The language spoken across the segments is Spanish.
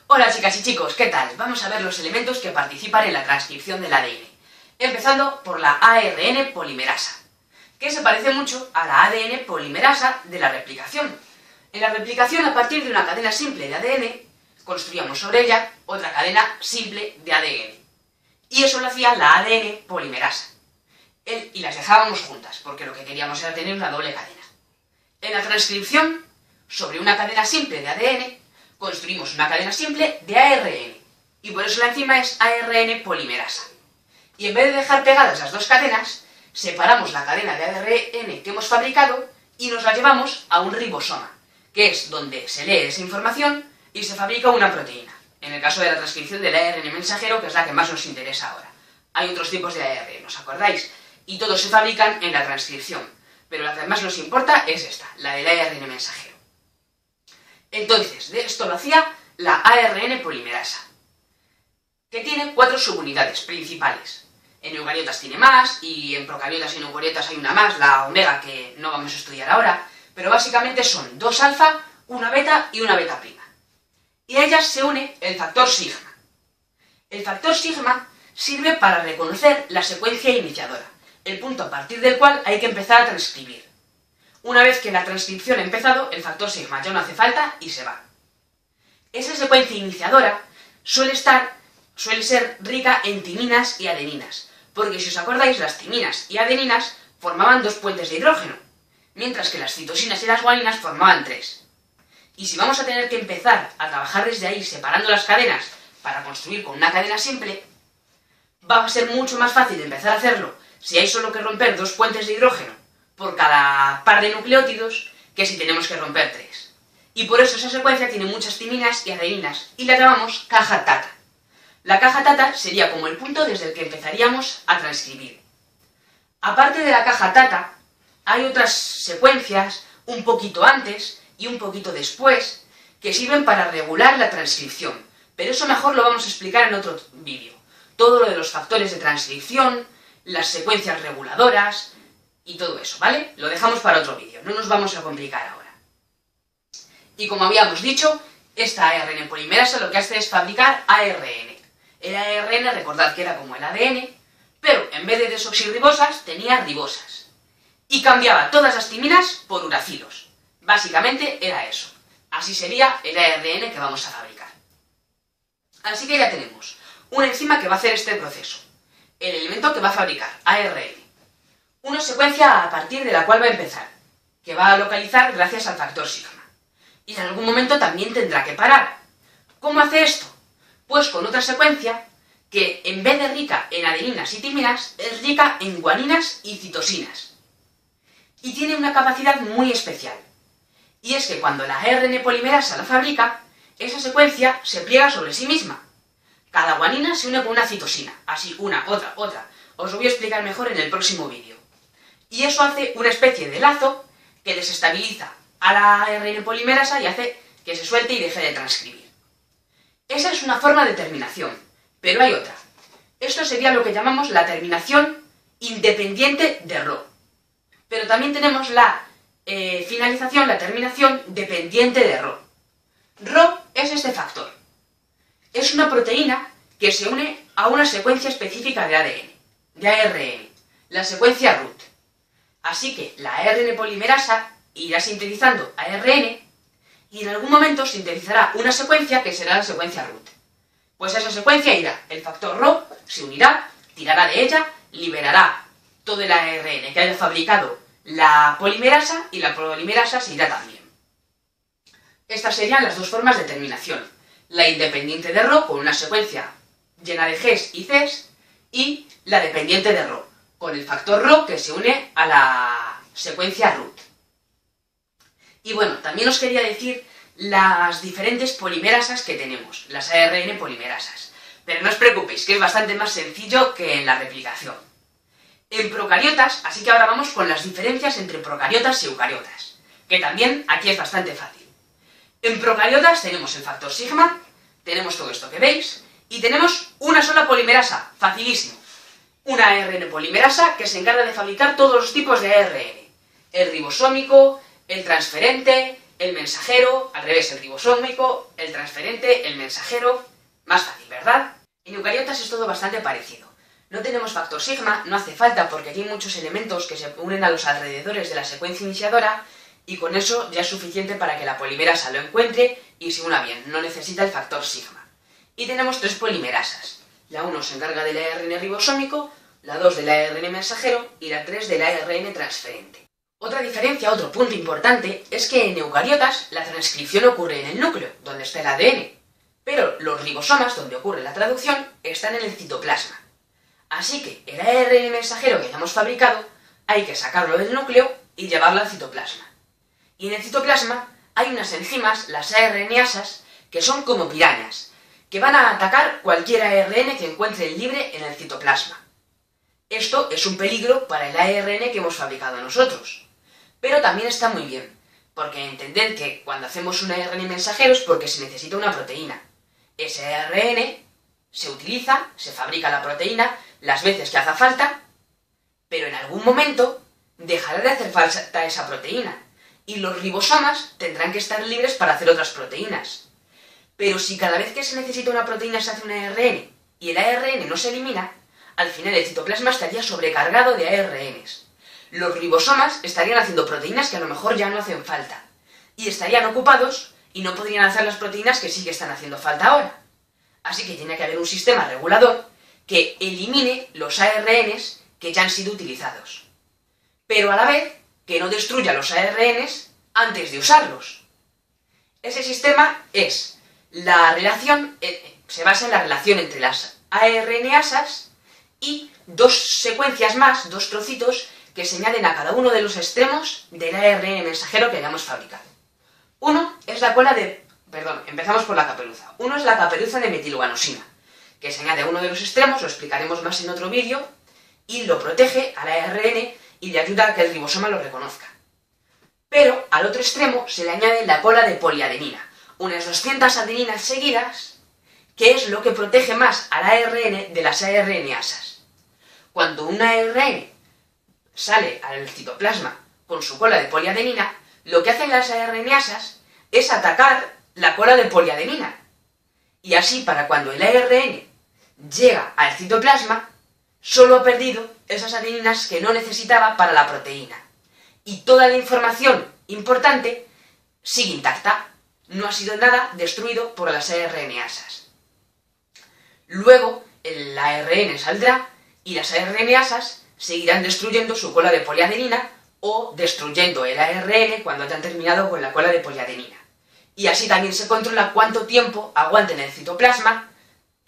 Hola chicas y chicos, ¿qué tal? Vamos a ver los elementos que participan en la transcripción del ADN. Empezando por la ARN polimerasa, que se parece mucho a la ADN polimerasa de la replicación. En la replicación, a partir de una cadena simple de ADN, construíamos sobre ella otra cadena simple de ADN. Y eso lo hacía la ADN polimerasa. Y las dejábamos juntas, porque lo que queríamos era tener una doble cadena. En la transcripción, sobre una cadena simple de ADN, construimos una cadena simple de ARN, y por eso la enzima es ARN polimerasa. Y en vez de dejar pegadas las dos cadenas, separamos la cadena de ARN que hemos fabricado y nos la llevamos a un ribosoma, que es donde se lee esa información y se fabrica una proteína. En el caso de la transcripción del ARN mensajero, que es la que más nos interesa ahora. Hay otros tipos de ARN, ¿os acordáis? Y todos se fabrican en la transcripción, pero la que más nos importa es esta, la del ARN mensajero. Entonces, de esto lo hacía la ARN polimerasa, que tiene 4 subunidades principales. En eucariotas tiene más, y en procariotas y en eucariotas hay una más, la omega, que no vamos a estudiar ahora, pero básicamente son 2 alfa, una beta y una beta prima. Y a ellas se une el factor sigma. El factor sigma sirve para reconocer la secuencia iniciadora, el punto a partir del cual hay que empezar a transcribir. Una vez que la transcripción ha empezado, el factor sigma ya no hace falta y se va. Esa secuencia iniciadora suele ser rica en timinas y adeninas, porque si os acordáis, las timinas y adeninas formaban 2 puentes de hidrógeno, mientras que las citosinas y las guaninas formaban 3. Y si vamos a tener que empezar a trabajar desde ahí separando las cadenas para construir con una cadena simple, va a ser mucho más fácil empezar a hacerlo si hay solo que romper 2 puentes de hidrógeno por cada par de nucleótidos que si tenemos que romper 3. Y por eso esa secuencia tiene muchas timinas y adeninas, y la llamamos caja Tata. La caja Tata sería como el punto desde el que empezaríamos a transcribir. Aparte de la caja Tata, hay otras secuencias un poquito antes y un poquito después que sirven para regular la transcripción, pero eso mejor lo vamos a explicar en otro vídeo. Todo lo de los factores de transcripción, las secuencias reguladoras y todo eso, ¿vale? Lo dejamos para otro vídeo, no nos vamos a complicar ahora. Y como habíamos dicho, esta ARN polimerasa lo que hace es fabricar ARN. El ARN, recordad que era como el ADN, pero en vez de desoxirribosas tenía ribosas. Y cambiaba todas las timinas por uracilos. Básicamente era eso. Así sería el ARN que vamos a fabricar. Así que ya tenemos una enzima que va a hacer este proceso. El elemento que va a fabricar, ARN. Una secuencia a partir de la cual va a empezar, que va a localizar gracias al factor sigma. Y en algún momento también tendrá que parar. ¿Cómo hace esto? Pues con otra secuencia que, en vez de rica en adeninas y timinas, es rica en guaninas y citosinas. Y tiene una capacidad muy especial. Y es que cuando la ARN polimerasa la fabrica, esa secuencia se pliega sobre sí misma. Cada guanina se une con una citosina, así una, otra, otra. Os lo voy a explicar mejor en el próximo vídeo. Y eso hace una especie de lazo que desestabiliza a la ARN polimerasa y hace que se suelte y deje de transcribir. Esa es una forma de terminación, pero hay otra. Esto sería lo que llamamos la terminación independiente de Rho. Pero también tenemos la finalización, la terminación dependiente de Rho. Rho es este factor. Es una proteína que se une a una secuencia específica de ADN, de ARN, la secuencia root. Así que la ARN polimerasa irá sintetizando ARN y en algún momento sintetizará una secuencia que será la secuencia root. Pues a esa secuencia irá el factor Rho, se unirá, tirará de ella, liberará todo el ARN que haya fabricado la polimerasa y la polimerasa se irá también. Estas serían las dos formas de terminación. La independiente de Rho con una secuencia llena de Gs y Cs y la dependiente de Rho con el factor Rho que se une a la secuencia root. Y bueno, también os quería decir las diferentes polimerasas que tenemos, las ARN polimerasas. Pero no os preocupéis, que es bastante más sencillo que en la replicación. En procariotas, así que ahora vamos con las diferencias entre procariotas y eucariotas, que también aquí es bastante fácil. En procariotas tenemos el factor sigma, tenemos todo esto que veis, Y tenemos una sola polimerasa, facilísimo. Una ARN polimerasa que se encarga de fabricar todos los tipos de ARN. El ribosómico, el transferente, el mensajero, al revés, el ribosómico, el transferente, el mensajero. Más fácil, ¿verdad? En eucariotas es todo bastante parecido. No tenemos factor sigma, no hace falta porque aquí hay muchos elementos que se unen a los alrededores de la secuencia iniciadora y con eso ya es suficiente para que la polimerasa lo encuentre y se una bien, no necesita el factor sigma. Y tenemos 3 polimerasas. La 1 se encarga del ARN ribosómico, la 2 del ARN mensajero y la 3 del ARN transferente. Otra diferencia, otro punto importante, es que en eucariotas la transcripción ocurre en el núcleo, donde está el ADN, pero los ribosomas, donde ocurre la traducción, están en el citoplasma. Así que el ARN mensajero que ya hemos fabricado hay que sacarlo del núcleo y llevarlo al citoplasma. Y en el citoplasma hay unas enzimas, las ARNasas, que son como pirañas, que van a atacar cualquier ARN que encuentren libre en el citoplasma. Esto es un peligro para el ARN que hemos fabricado nosotros. Pero también está muy bien, porque entended que cuando hacemos un ARN mensajero es porque se necesita una proteína. Ese ARN se utiliza, se fabrica la proteína las veces que haga falta, pero en algún momento dejará de hacer falta esa proteína, y los ribosomas tendrán que estar libres para hacer otras proteínas. Pero si cada vez que se necesita una proteína se hace un ARN, y el ARN no se elimina, al final el citoplasma estaría sobrecargado de ARNs. Los ribosomas estarían haciendo proteínas que a lo mejor ya no hacen falta, y estarían ocupados y no podrían hacer las proteínas que sí que están haciendo falta ahora. Así que tiene que haber un sistema regulador que elimine los ARNs que ya han sido utilizados, pero a la vez que no destruya los ARNs antes de usarlos. Ese sistema es la relación, se basa en la relación entre las ARNasas y 2 secuencias más, 2 trocitos que se añaden a cada uno de los extremos del ARN mensajero que hayamos fabricado. Uno es la cola de... empezamos por la caperuza. Uno es la caperuza de metilguanosina, que se añade a uno de los extremos, lo explicaremos más en otro vídeo, y lo protege al ARN y le ayuda a que el ribosoma lo reconozca. Pero al otro extremo se le añade la cola de poliadenina, unas 200 adeninas seguidas, que es lo que protege más al ARN de las ARNasas. Cuando un ARN sale al citoplasma con su cola de poliadenina, lo que hacen las ARNasas es atacar la cola de poliadenina. Y así, para cuando el ARN llega al citoplasma, solo ha perdido esas adeninas que no necesitaba para la proteína. Y toda la información importante sigue intacta, no ha sido nada destruido por las ARNasas. Luego, el ARN saldrá y las ARNasas seguirán destruyendo su cola de poliadenina o destruyendo el ARN cuando hayan terminado con la cola de poliadenina. Y así también se controla cuánto tiempo aguanta en el citoplasma,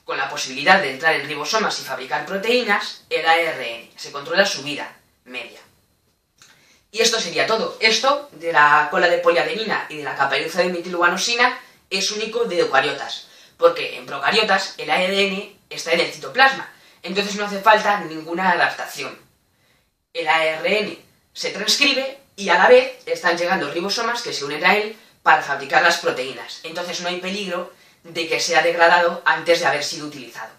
con la posibilidad de entrar en ribosomas y fabricar proteínas, el ARN. Se controla su vida media. Y esto sería todo. Esto de la cola de poliadenina y de la caperuza de metilguanosina es único de eucariotas, porque en procariotas el ARN está en el citoplasma, entonces no hace falta ninguna adaptación. El ARN se transcribe y a la vez están llegando ribosomas que se unen a él para fabricar las proteínas, entonces no hay peligro de que sea degradado antes de haber sido utilizado.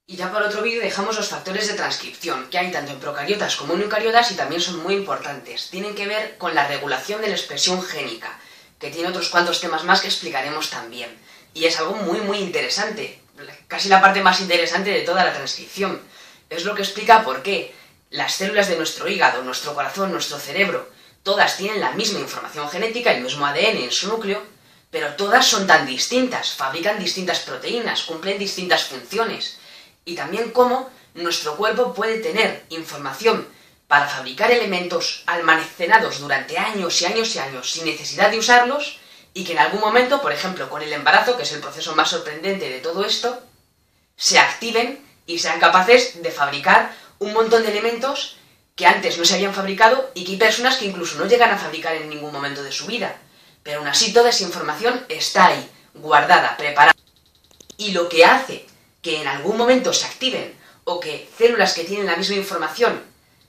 Y ya para otro vídeo dejamos los factores de transcripción, que hay tanto en procariotas como en eucariotas y también son muy importantes. Tienen que ver con la regulación de la expresión génica, que tiene otros cuantos temas más que explicaremos también. Y es algo muy interesante, casi la parte más interesante de toda la transcripción. Es lo que explica por qué las células de nuestro hígado, nuestro corazón, nuestro cerebro, todas tienen la misma información genética, el mismo ADN en su núcleo, pero todas son tan distintas, fabrican distintas proteínas, cumplen distintas funciones. Y también cómo nuestro cuerpo puede tener información para fabricar elementos almacenados durante años y años y años sin necesidad de usarlos, y que en algún momento, por ejemplo con el embarazo, que es el proceso más sorprendente de todo esto, se activen y sean capaces de fabricar un montón de elementos que antes no se habían fabricado y que hay personas que incluso no llegan a fabricar en ningún momento de su vida. Pero aún así toda esa información está ahí, guardada, preparada. Y lo que hace que en algún momento se activen o que células que tienen la misma información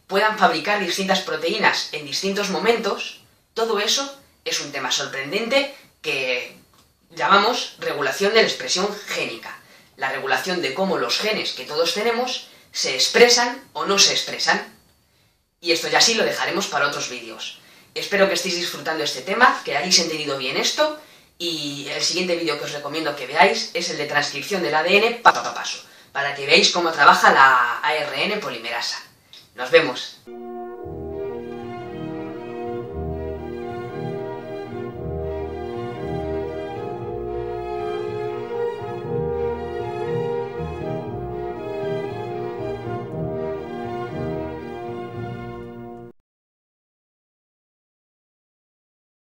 puedan fabricar distintas proteínas en distintos momentos, todo eso es un tema sorprendente que llamamos regulación de la expresión génica. la regulación de cómo los genes que todos tenemos se expresan o no se expresan. Y esto ya sí lo dejaremos para otros vídeos. Espero que estéis disfrutando este tema, que hayáis entendido bien esto, y el siguiente vídeo que os recomiendo que veáis es el de transcripción del ADN paso a paso, para que veáis cómo trabaja la ARN polimerasa. ¡Nos vemos!